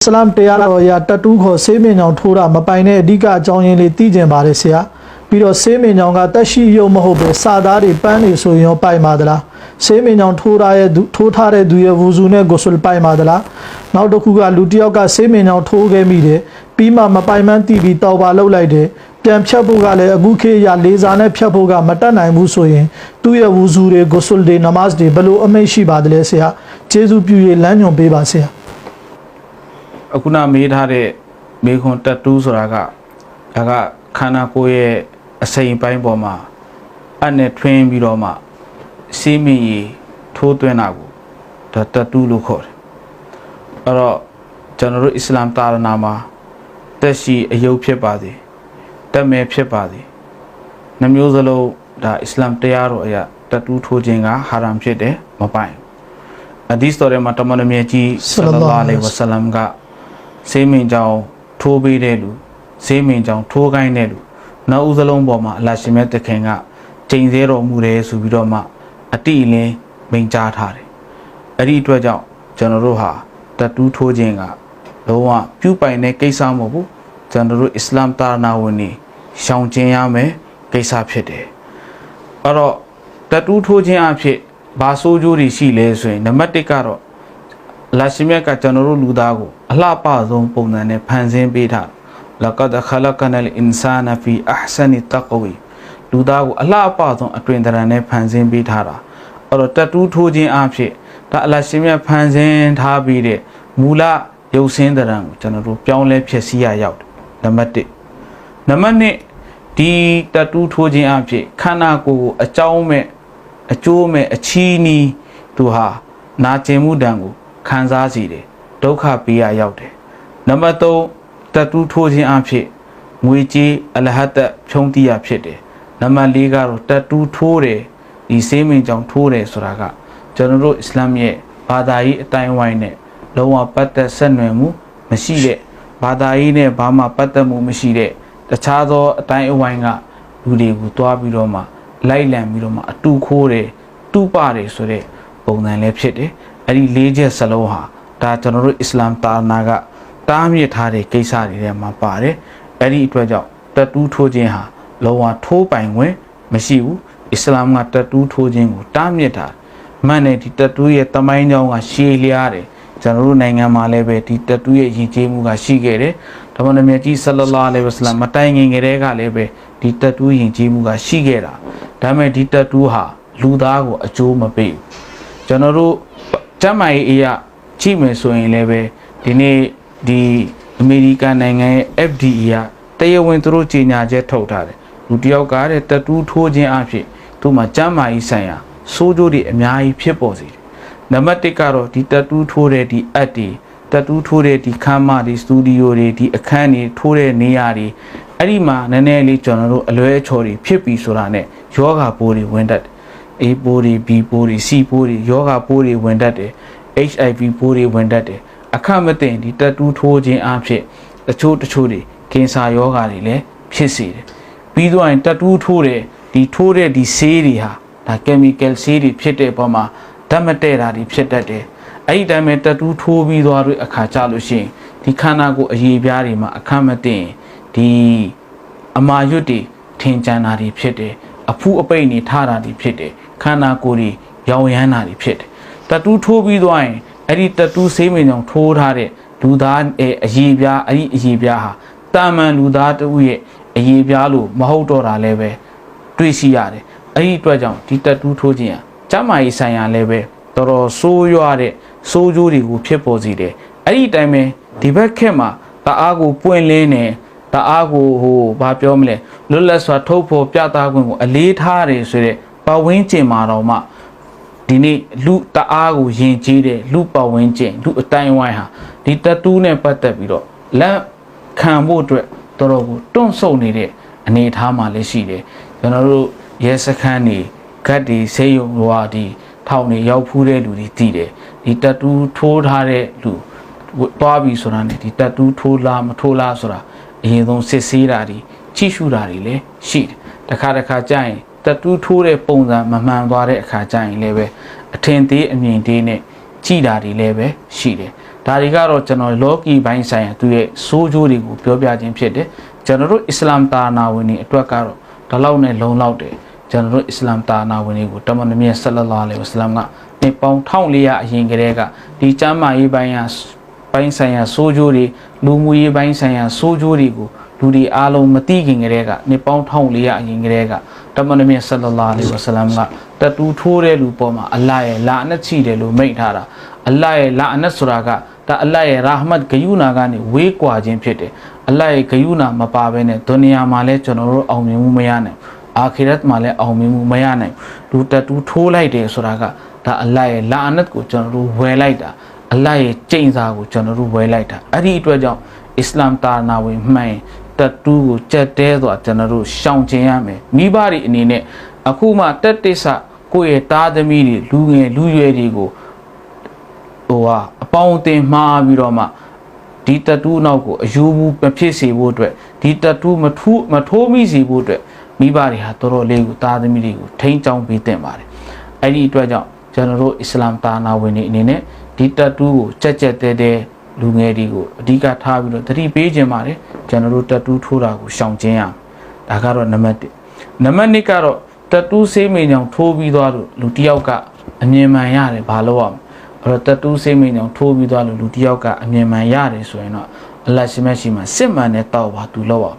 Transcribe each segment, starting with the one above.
Islam တရားတော်အရတတူးခေါ်ဆေးမင်းကြောင့်ထိုးတာမပိုင်တဲ့အဓိကအကြောင်းရင်းလေးသိကျင်ပါတယ်ဆရာပြီးတော့ဆေးမင်းကြောင့်ကတက်ရှိရုံမဟုတ်ပဲစာသားတွေပန်းနေဆိုရင်ရောပိုင်ပါသလားဆေးမင်းကြောင့်ထိုးထားတဲ့သူရဲ့ဝူစုနဲ့ကိုယ်ဆွပိုင်ပါသလားနောက်တစ်ခုကလူတစ်ယောက်ကဆေးမင်းကြောင့်ထိုးခဲ့မိတယ်ပြီးမှမပိုင်မှန်းသိပြီးတောက်ပါလှုပ်လိုက်တယ်ပြန်ဖြတ်ဖို့ကလည်းအခုခေတ်အရလေးစားနဲ့ဖြတ်ဖို့ကမတတ်နိုင်ဘူးဆိုရင်သူ့ရဲ့ဝူစုတွေကိုယ်ဆွတွေနမတ်တွေဘယ်လိုအမိန့်ရှိပါသလဲဆရာကျေးဇူးပြု၍လမ်းညွှန်ပေးပါဆရာအခုနမေးထားတဲ့မေခွန်တက်တူးဆိုတာကခန္ဓာကိုယ်ရဲ့အစိမ်ပိုင်းပေါ်မှာနဲ့ထွင်းပြီးတော့မှစီးမီထိုးသွင်းတာကိုဒါတက်တူးလို့ခေါ်တယ်အဲ့တော့ကျွန်တော်တို့အစ္စလာမ်သာသနာမှာတက်ရှိအယုတ်ဖြစ်ပါသည်တက်မဲဖြစ်ပါသည်နှမျိုးစလုံးဒါအစ္စလာမ်တရားတော်အရာတက်တူးထိုးခြင်းကဟာရမ်ဖြစ်တယ်မပိုင်အဒီစတော်ထဲမှာတမန်တော်မြတ်ကြီးဆလ္လာလဟ်အလိုင်ဝါဆလမ်ကဆေးမင်ကြောင်ထိုးပေးတဲ့လူဆေးမင်ကြောင်ထိုးကိုင်းတဲ့လူနောက်ဦးစလုံးပေါ်မှာအလရှင်မြတ်တခင်ကချိန်သေးတော်မူတယ်ဆိုပြီးတော့မှအတိအလင်းမိန်ကြားထားတယ်အဲ့ဒီအတွက်ကြောင့်ကျွန်တော်တို့ဟာတတူးထိုးခြင်းကလုံးဝပြုပိုင်တဲ့ကိစ္စမဟုတ်ဘူးကျွန်တော်တို့အစ္စလာမ်သာသနာဝင်တွေရှောင်ကျဉ်ရမယ်ကိစ္စဖြစ်တယ်အဲ့တော့တတူးထိုးခြင်းအဖြစ်ဘာဆိုးကျိုးတွေရှိလဲဆိုရင်နံပါတ်1ကတော့လာရှိမြတ်ကကျွန်တော်တို့လူသားကိုအလှပဆုံးပုံစံနဲ့ဖန်ဆင်းပေးထားလကဒခလကနလ်အင်ဆာနဖီအဟ်ဆနီတကဝီလူသားကိုအလှပဆုံးအတွင်တရံနဲ့ဖန်ဆင်းပေးထားတာအဲ့တော့တတူးထိုးခြင်းအဖြစ်ဒါအလရှိမြတ်ဖန်ဆင်းထားပြီးတဲ့မူလရုပ်ဆင်းတရံကိုကျွန်တော်တို့ပြောင်းလဲဖြစ်စီရရောက်တယ်နံပါတ်1နံပါတ်2ဒီတတူးထိုးခြင်းအဖြစ်ခန္ဓာကိုယ်ကိုအကြောင်းမဲ့အကျိုးမဲ့အချီးနီးသူဟာနာကျင်မှုတံကိုခံစားစီတယ်ဒုက္ခပေးရရောက်တယ်နံပါတ်3တတူးထိုးခြင်းအဖြစ်ငွေကြေးအလဟတ်တဖြုံးတိရဖြစ်တယ်နံပါတ်4ကတော့တတူးထိုးတယ်ဒီဆေးမင်ကြောင့်ထိုးတယ်ဆိုတာကကျွန်တော်တို့အစ္စလာမ်ရဲ့ဘာသာရေးအတိုင်းဝိုင်းနဲ့လုံးဝပတ်သက်ဆက်နွယ်မှုမရှိတဲ့ဘာသာရေးနဲ့ဘာမှပတ်သက်မှုမရှိတဲ့တခြားသောအတိုင်းအဝိုင်းကလူတွေကိုတွားပြီးတော့မှလိုက်လံပြီးတော့မှအတူခိုးတယ်တူးပါတယ်ဆိုတဲ့ပုံစံလည်းဖြစ်တယ်အဲ့ဒီ၄ချက်စလုံးဟာဒါကျွန်တော်တို့အစ္စလာမ်သာသနာကတားမြစ်ထားတဲ့ကိစ္စတွေထဲမှာပါတယ်အဲ့ဒီအတွက်ကြောင့်တတူးထိုးခြင်းဟာလုံးဝထိုးပိုင်ခွင့်မရှိဘူးအစ္စလာမ်ကတတူးထိုးခြင်းကိုတားမြစ်တာမှန်တယ်ဒီတတူးရဲ့တမိုင်းကြောင်းကရှည်လျားတယ်ကျွန်တော်တို့နိုင်ငံမှာလည်းပဲဒီတတူးရဲ့ယဉ်ကျေးမှုကရှိခဲ့တယ်ဒါမှမဟုတ်မြတ်ကြီးဆလ္လာလဟ်အလိုင်ဝါဆလမ်မတိုင်ခင်ကတည်းကလည်းပဲဒီတတူးယဉ်ကျေးမှုကရှိခဲ့တာဒါပေမဲ့ဒီတတူးဟာလူသားကိုအကျိုးမပေးဘူးကျွန်တော်တို့ကျမ်းမာရေးအရာကြည့်မယ်ဆိုရင်လည်းပဲဒီနေ့ဒီအမေရိကန်နိုင်ငံရဲ့ FDA ကတရားဝင်သူတို့ကြေညာချက်ထုတ်ထားတယ်လူတယောက်ကတဲ့တတူးထိုးခြင်းအဖြစ်သူ့မှာကျမ်းမာရေးဆိုင်ရာဆိုးကျိုးတွေအများကြီးဖြစ်ပေါ်စေတယ်နံပါတ်1ကတော့ဒီတတူးထိုးတဲ့ဒီအပ်တွေတတူးထိုးတဲ့ဒီခန်းမတွေစတူဒီယိုတွေဒီအခန်းတွေထိုးတဲ့နေရာတွေအဲ့ဒီမှာနည်းနည်းလေးကျွန်တော်တို့အလွဲချော်တွေဖြစ်ပြီးဆိုတာနဲ့ယောဂပိုးတွေဝင်တတ်တယ်A ပိုးတွေ B ပိုးတွေ C ပိုးတွေယောဂပိုးတွေဝင်တတ်တယ် HIV ပိုးတွေဝင်တတ်တယ်အခမတင်ဒီတတူးထိုးခြင်းအဖြစ်တချို့တွေကင်ဆာယောဂါတွေလည်းဖြစ်စေတယ်ပြီးတော့ရင်တတူးထိုးတဲ့ထိုးတဲ့ဒီဆေးတွေဟာဒါ chemical ဆေးတွေဖြစ်တဲ့ပုံမှာဓာတ်မတည့်တာတွေဖြစ်တတ်တယ်အဲ့ဒီတိုင်းပဲတတူးထိုးပြီးသွားတဲ့အခါကြလို့ရှိရင်ဒီခန္ဓာကိုယ်အရေးပြားတွေမှာအခမတင်ဒီအမာရွတ်တွေထင်ကြံတာတွေဖြစ်တယ်အဖူးအပိတ်နေထားတာတွေဖြစ်တယ်ခန္ဓာကိုယ်တွေရောင်ရမ်းတာတွေဖြစ်တယ်တတူးထိုးပြီးသွားရင်အဲ့ဒီတတူးဆေးမင်ကြောင့်ထိုးထားတဲ့လူသားအရေးပြားအဲ့ဒီအရေးပြားဟာတာမန်လူသားတဦးရဲ့အရေးပြားလို့မဟုတ်တော့တာလည်းပဲတွေ့ရှိရတယ်အဲ့ဒီအတွက်ကြောင့်ဒီတတူးထိုးခြင်းဟာကျန်းမာရေးဆိုင်ရာလည်းပဲတော်တော်ဆိုးရွားတဲ့ဆိုးကျိုးတွေကိုဖြစ်ပေါ်စေတယ်အဲ့ဒီတိုင်းပဲဒီဘက်ခက်မှာတအားကိုပွင့်လင်းနေတအားကိုဘာပြောမလဲလွတ်လပ်စွာထုတ်ဖော်ပြသခွင့်ကိုအလေးထားတယ်ဆိုတဲ့ပတ်ဝန်းကျင်မှာတော့မှဒီနေ့လူတအားကိုယဉ်ကျေးတဲ့လူပတ်ဝန်းကျင်လူအတိုင်းဝိုင်းဟာဒီတတူးနဲ့ပတ်သက်ပြီးတော့လက်ခံဖို့အတွက်တော်တော်ကိုတွန့်ဆုတ်နေတဲ့အနေအထားမှာလည်းရှိတယ်ကျွန်တော်တို့ရဲစခန်းတွေဂတ်တွေဆေးရုံဟိုဒီထောင်တွေရောက်ဖူးတဲ့လူတွေတည်တယ်ဒီတတူးထိုးထားတဲ့လူတွားပြီဆိုတာနဲ့ဒီတတူးထိုးလားမထိုးလားဆိုတာအရင်ဆုံးစစ်ဆေးတာတွေချိရှုတာတွေလည်းရှိတယ်တခါကြာရင်တတူးထိုးတဲ့ပုံစံမမှန်သွားတဲ့အခါကြာရင်လည်းပဲအထင်သေးအမြင်သေးနဲ့ကြည်တာတွေလည်းပဲရှိတယ် ဒါတွေကတော့ကျွန်တော်လောကီဘိုင်းဆိုင်ရာသူရဲ့စိုးကျိုးတွေကိုပြောပြခြင်းဖြစ်တယ်ကျွန်တော်တို့အစ္စလာမ်တာနာဝင်တွေအတွက်ကတော့ဒီလောက်နဲ့လုံလောက်တယ်ကျွန်တော်တို့အစ္စလာမ်တာနာဝင်တွေကိုတမန်တော်မြတ်ဆလ္လာလာလဟ်ဝါဆလမ်ကနေပေါင်း1400အရင်ကတည်းကဒီကျမ်းမာရေးပိုင်းဆိုင်ရာစိုးကျိုးတွေလူမှုရေးပိုင်းဆိုင်ရာစိုးကျိုးတွေကိုလူတွေအားလုံးမသိခင်ကတည်းကနေပေါင်း1400အရင်ကတည်းကတမန်တော်မြတ်ဆလ္လာလာလဟ်ဝါဆလမ်ကတတူထိုးတဲ့လူပေါ်မှာအလ္လာဟ်ရဲ့လာအနတ်ချီတယ်လို့မိန့်ထားတာအလ္လာဟ်ရဲ့လာအနတ်ဆိုတာကဒါအလ္လာဟ်ရဲ့ရာဟမတ်ဂယုနာကနေဝေးကွာခြင်းဖြစ်တယ်အလ္လာဟ်ရဲ့ဂယုနာမပါဘဲနဲ့ဒုနီယာမှာလည်းကျွန်တော်တို့အောင်မြင်မှုမရနိုင်အာခိရတ်မှာလည်းအောင်မြင်မှုမရနိုင်လူတတူထိုးလိုက်တယ်ဆိုတာကဒါအလ္လာဟ်ရဲ့လာအနတ်ကိုကျွန်တော်တို့ဝယ်လိုက်တာအလ္လာဟ်ရဲ့ကျင့်စာကိုကျွန်တော်တို့ဝယ်လိုက်တာအဲ့ဒီအတွက်ကြောင့်အစ္စလာမ်တာနာဝင်မှန်တတူကိုကြက်တဲစွာကျွန်တော်တို့ရှောင်ကျင်ရမယ်မိဘတွေအနေနဲ့အခုမှတက်တစ္ဆကိုယ့်ရဲ့သားသမီးတွေလူငယ်လူရွယ်တွေကိုအပေါင်းအသင်းမှားပြီးတော့မှဒီတတူနောက်ကိုအယူမှုမဖြစ်စေဖို့အတွက်ဒီတတူမထိုးမိစေဖို့အတွက်မိဘတွေဟာတော်တော်လေးကိုသားသမီးတွေကိုထိန်းချောင်းပေးတင်ပါတယ်အဲ့ဒီအတွက်ကြောင့်ကျွန်တော်တို့အစ္စလာမ်တာနာဝင်တွေအနေနဲ့ဒီတတူကိုကြက်တဲလူငယ်တွေကိုအဓိကထားပြီးတော့တတိပေးခြင်းပါတယ်ကျွန်တော်တို့တတူထိုးတာကိုရှောင်ကျဉ်ရအောင်ဒါကတော့နံပါတ်1နံပါတ်2ကတော့တတူဆေးမိန်ကြောင်ထိုးပြီးသွားလို့လူတစ်ယောက်ကအမြင်မှန်ရတယ်ဘာလို့အောင်အဲ့တော့တတူဆေးမိန်ကြောင်ထိုးပြီးသွားလို့လူတစ်ယောက်ကအမြင်မှန်ရတယ်ဆိုရင်တော့အလ္လာဟ်ရှိမရှိမှစစ်မှန်တဲ့တောက်ပါသူလောက်အောင်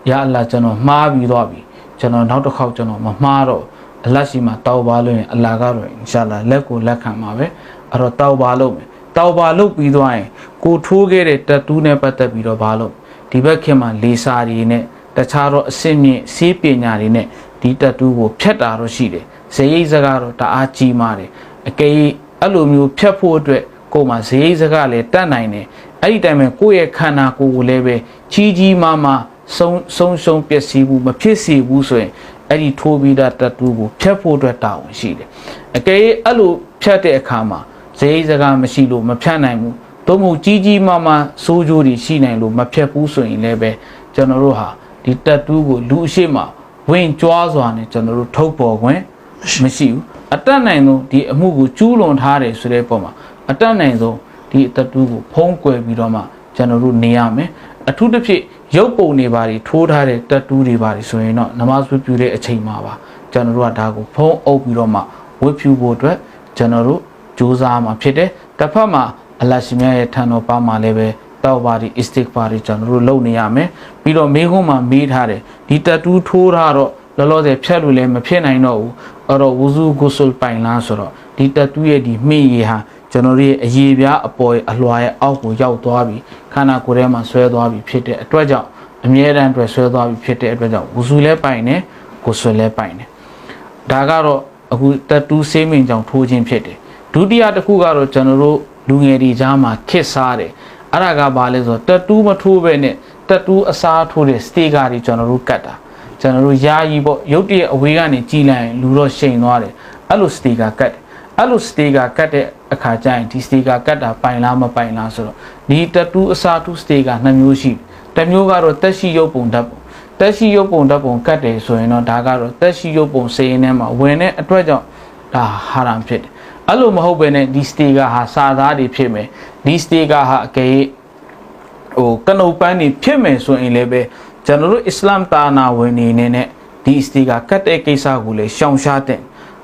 ယာအလ္လာဟ်ကျွန်တော်မှားပြီးသွားပြီကျွန်တော်နောက်တစ်ခေါက်ကျွန်တော်မမှားတော့အလ္လာဟ်ရှိမှတောက်ပါလို့ရင်အလ္လာဟ်ကတော့အင်ရှာအလ္လာဟ်လက်ကိုလက်ခံပါပဲအဲ့တော့တောက်ပါလို့မယ်တောက်ပါလို့ပြီးသွားရင်ကိုထိုးခဲ့တဲ့တတူနဲ့ပတ်သက်ပြီးတော့ဘာလို့ဒီဘက်ခင်မှာလေစာတွေနဲ့တခြားတော့အစစ်မြင့်စေးပညာတွေနဲ့ဒီတတူကိုဖြတ်တာတော့ရှိတယ်ဇေယိစကားတော့တအားကြီးမာတယ်အကယ်အဲ့လိုမျိုးဖြတ်ဖို့အတွက်ကိုယ်မှာဇေယိစကားလည်းတတ်နိုင်တယ်အဲ့ဒီတိုင်းမှာကိုယ့်ရဲ့ခန္ဓာကိုယ်ကိုလည်းပဲကြီးမားမားဆုံးပျက်စီးမှုမဖြစ်စေဘူးဆိုရင်အဲ့ဒီထိုးပြီးတာတတူကိုဖြတ်ဖို့အတွက်တာဝန်ရှိတယ်အကယ်အဲ့လိုဖြတ်တဲ့အခါမှာဇေယိစကားမရှိလို့မဖြတ်နိုင်ဘူးတို့မို့ကြီးမားမားစိုးကျိုးတွေရှိနိုင်လို့မဖြတ်ဘူးဆိုရင်လည်းပဲကျွန်တော်တို့ဟာဒီတတူကိုလူအရှိမဝင်ကြွားစွာနဲ့ကျွန်တော်တို့ထုတ်ပေါ်ခွင့်မရှိဘူးအတက်နိုင်ဆုံးဒီအမှုကိုကျူးလွန်ထားတယ်ဆိုတဲ့ပုံမှာအတက်နိုင်ဆုံးဒီတတူကိုဖုံးကွယ်ပြီးတော့မှကျွန်တော်တို့နေရမယ်အထူးသဖြင့်ရုပ်ပုံတွေပါတွေထိုးထားတဲ့တတူတွေပါတွေဆိုရင်တော့နမတ်ပြုတဲ့အချိန်မှာပါကျွန်တော်တို့ကဒါကိုဖုံးအုပ်ပြီးတော့မှဝတ်ပြုဖို့အတွက်ကျွန်တော်တို့ကြိုးစားမှာဖြစ်တယ်တစ်ဖက်မှာအလ္လာဟ်ရှင်ရဲ့ထံတော်ပါမှာလည်းပဲတောက်ပါဒီအစ္စတစ်ပါဒီကျွန်တော်တို့လုပ်နေရမယ်ပြီးတော့မိခုံးမှာမေးထားတယ်ဒီတတူထိုးထားတော့လောလောဆယ်ဖြတ်လို့လည်းမဖြစ်နိုင်တော့ဘူးအဲ့တော့ဝူဇူဂုဆူလ်ပိုင်လားဆိုတော့ဒီတတူရဲ့ဒီမိရေဟာကျွန်တော်တို့ရဲ့အရေးပြားအပေါ်ရဲ့အလွှာရဲ့အောက်ကိုရောက်သွားပြီခန္ဓာကိုယ်ထဲမှာဆွဲသွားပြီဖြစ်တဲ့အတွက်ကြောင့်အမြဲတမ်းအတွက်ဆွဲသွားပြီဖြစ်တဲ့အတွက်ကြောင့်ဝူဇူလည်းပိုင်တယ်ဂုဆူလ်လည်းပိုင်တယ်ဒါကတော့အခုတတူဆေးမိန်ကြောင့်ထိုးခြင်းဖြစ်တယ်ဒုတိယတစ်ခုကတော့ကျွန်တော်တို့လူငယ်တွေကြားမှာခစ်စားတယ်အဲ့ဒါကဘာလဲဆိုတော့တတူမထိုးပဲနဲ့တတူအစားထိုးတဲ့စတေကာတွေကျွန်တော်တို့ကတ်တာကျွန်တော်တို့ယာယီပေါ့ရုပ်တရက်အဝေးကနေကြည်လိုက်ရင်လူတော့ရှိန်သွားတယ်အဲ့လိုစတေကာကတ်တယ်အဲ့လိုစတေကာကတ်တဲ့အခါကျရင်ဒီစတေကာကတ်တာပိုင်လားမပိုင်လားဆိုတော့ဒီတတူအစားထိုးစတေကာ2မျိုးရှိတစ်မျိုးကတော့တက်ရှိရုပ်ပုံဓာတ်ပုံတက်ရှိရုပ်ပုံဓာတ်ပုံကတ်တယ်ဆိုရင်တော့ဒါကတော့တက်ရှိရုပ်ပုံစေရင်ထဲမှာဝင်တဲ့အတွက်ကြောင့်ဒါဟာရမ်ဖြစ်တယ်အဲ့လိုမဟုတ်ပဲနဲ့ဒီစတေကာဟာစာသားတွေဖြစ်မယ်ဒီစတေကာဟာအကယ်ကနုတ်ပန်းတွေဖြစ်မယ်ဆိုရင်လည်းပဲကျွန်တော်တို့အစ္စလာမ်တာနာဝင်နေနဲ့ဒီစတေကာကတ်တဲ့ကိစ္စကိုလည်းရှောင်ရှားတဲ့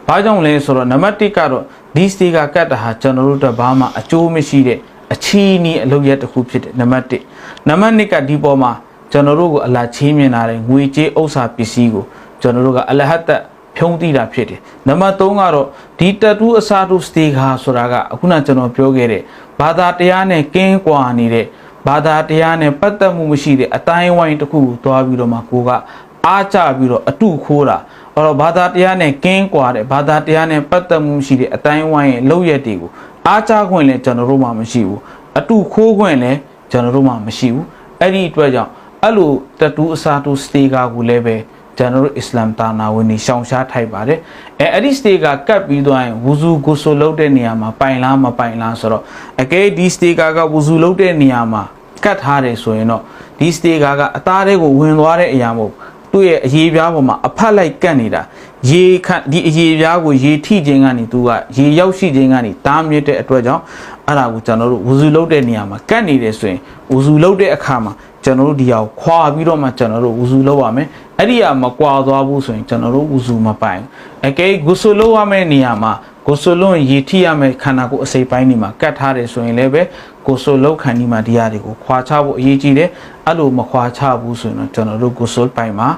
ဘာကြောင့်လဲဆိုတော့နံပါတ်1ကတော့ဒီစတေကာကတ်တာဟာကျွန်တော်တို့တဘာမှအကျိုးမရှိတဲ့အချီးနီးအလုပ်ရက်တစ်ခုဖြစ်တယ်နံပါတ်1နံပါတ်2ကဒီပေါ်မှာကျွန်တော်တို့ကိုအလ္လာဟ်ချီးမြှင့်လာတဲ့ငွေကြေးဥစ္စာပစ္စည်းကိုကျွန်တော်တို့ကအလဟတ်တ်ဖြုံးတိတာဖြစ်တယ်နံပါတ်3ကတော့ဒီတတူအစားတူစတေကာဆိုတာကအခုနကျွန်တော်ပြောခဲ့တဲ့ဘာသာတရားနဲ့ကင်းကွာနေတဲ့ဘာသာတရားနဲ့ပတ်သက်မှုမရှိတဲ့အတိုင်းဝိုင်းတစ်ခုကိုတွားပြီးတော့မှကိုကအားကျပြီးတော့အတုခိုးတာအဲ့တော့ဘာသာတရားနဲ့ကင်းကွာတဲ့ဘာသာတရားနဲ့ပတ်သက်မှုရှိတဲ့အတိုင်းဝိုင်းရဲ့လောက်ရက်တွေကိုအားကျခွင့်လည်းကျွန်တော်တို့မှမရှိဘူးအတုခိုးခွင့်လည်းကျွန်တော်တို့မှမရှိဘူးအဲ့ဒီအတွက်ကြောင့်အဲ့လိုတတူအစားတူစတေကာကိုလည်းပဲကျွန်တော်တို့အစ္စလာမ်တာနာဝင်နေရှောင်ရှားထိုက်ပါတယ်အဲ့ဒီစတေကာကတ်ပြီးသွားရင်ဝူဇူဂုဆူလုပ်တဲ့နေရာမှာပိုင်လားမပိုင်လားဆိုတော့အကယ်ဒီစတေကာကဝူဇူလုပ်တဲ့နေရာမှာကတ်ထားတယ်ဆိုရင်တော့ဒီစတေကာကအသားတွေကိုဝင်သွားတဲ့အရာမဟုတ်သူ့ရဲ့အရေးပြားပေါ်မှာအဖက်လိုက်ကတ်နေတာ ရေခန့်ဒီအရေပြားကိုရေထိခြင်းကနေသူကရေရောက်ရှိခြင်းကနေတားမြစ်တဲ့အတွက်ကြောင့်အဲ့ဒါကိုကျွန်တော်တို့ဝူစုလုပ်တဲ့နေရာမှာကတ်နေတယ်ဆိုရင်ဝူစုလုပ်တဲ့အခါမှာကျွန်တော်တို့ဒီဟာကိုခွာပြီးတော့မှကျွန်တော်တို့ဝူစုလုပ်ရမယ်အဲ့ဒီဟာမကွာသွားဘူးဆိုရင်ကျွန်တော်တို့ဝူစုမပိုင်အကဲဂုဆူလုပ်ရမယ့်နေရာမှာကိုဆိုလုံးရေထိရမယ်ခန္ဓာကိုယ်အစိပ်ပိုင်းဒီမှာကတ်ထားတယ်ဆိုရင်လည်းပဲကိုဆိုလုံးခန္ဒီမှာဒီဟာတွေကိုခွာချဖို့အရေးကြီးတယ်အဲ့လိုမခွာချဘူးဆိုရင်တော့ကျွန်တော်တို့ကိုဆိုပိုင်းမှာ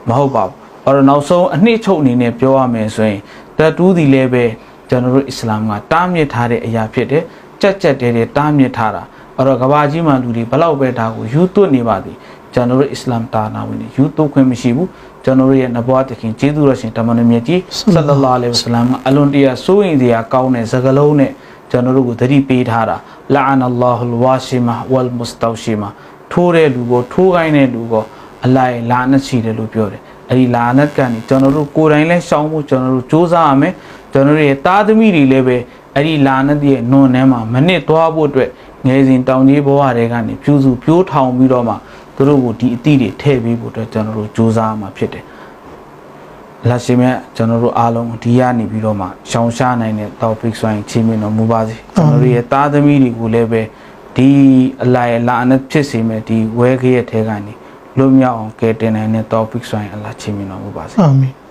မဟုတ်ပါဘူးအဲ့တော့နောက်ဆုံးအနှစ်ချုပ်အနေနဲ့ပြောရမယ်ဆိုရင်တတူးဒီလည်းပဲကျွန်တော်တို့အစ္စလာမ်ကတားမြစ်ထားတဲ့အရာဖြစ်တယ်ကြက်ကြက်တဲတဲတားမြစ်ထားတာအဲ့တော့ကဘာကြီးမှလူတွေဘလောက်ပဲဒါကိုယူသွတ်နေပါသည်ကျွန်တော်တို့အစ္စလာမ်တာနာဝင်ယူသွတ်ခွင့်မရှိဘူးကျွန်တော်တို့ရဲ့နဘွားတခင်ကျေးဇူးတော်ရှင်တမန်တော်မြတ်ကြီးဆလ္လာလာအလိုင်ဝါဆလမ်အလွန်တရာစိုးရင်စရာကောင်းတဲ့စကားလုံးနဲ့ကျွန်တော်တို့ကိုသတိပေးထားတာလာအန်အလ္လာဟူလ်ဝါရှိမာဝလ်မုစတောရှိမာထိုးတဲ့လူကိုထိုးခိုင်းတဲ့လူကိုအလိုက်လာနတ်ရှိတယ်လို့ပြောတယ်အဲ့ဒီလာနတ်ကနေကျွန်တော်တို့ကိုယ်တိုင်လဲရှောင်းဖို့ကျွန်တော်တို့စူးစမ်းရမယ်ကျွန်တော်တို့ရဲ့သားသမီးတွေလည်းပဲအဲ့ဒီလာနတ်ရဲ့နွန်ထဲမှာမနစ်သွားဖို့အတွက်ငယ်စဉ်တောင်ကြီးဘဝတွေကနေပြူစုပြိုးထောင်ပြီးတော့မှသူတို့ကိုဒီအသည့်တွေထည့်ပေးဖို့အတွက်ကျွန်တော်တို့စူးစမ်းရမှာဖြစ်တယ်လက်ရှိမဲ့ကျွန်တော်တို့အားလုံးဒီကနေပြီးတော့မှရှောင်ရှားနိုင်တဲ့ topic ဆိုရင်ချင်းမင်းတော်မူပါစေကျွန်တော်တို့ရဲ့သားသမီးတွေကိုလည်းပဲဒီအလိုက်အလာအနက်ဖြစ်စေမဲ့ဒီဝဲခရဲ့ထဲကနေလွတ်မြောက်အောင်ကဲတင်နိုင်တဲ့ topic ဆိုရင်အလားချင်းမင်းတော်မူပါစေအာမင်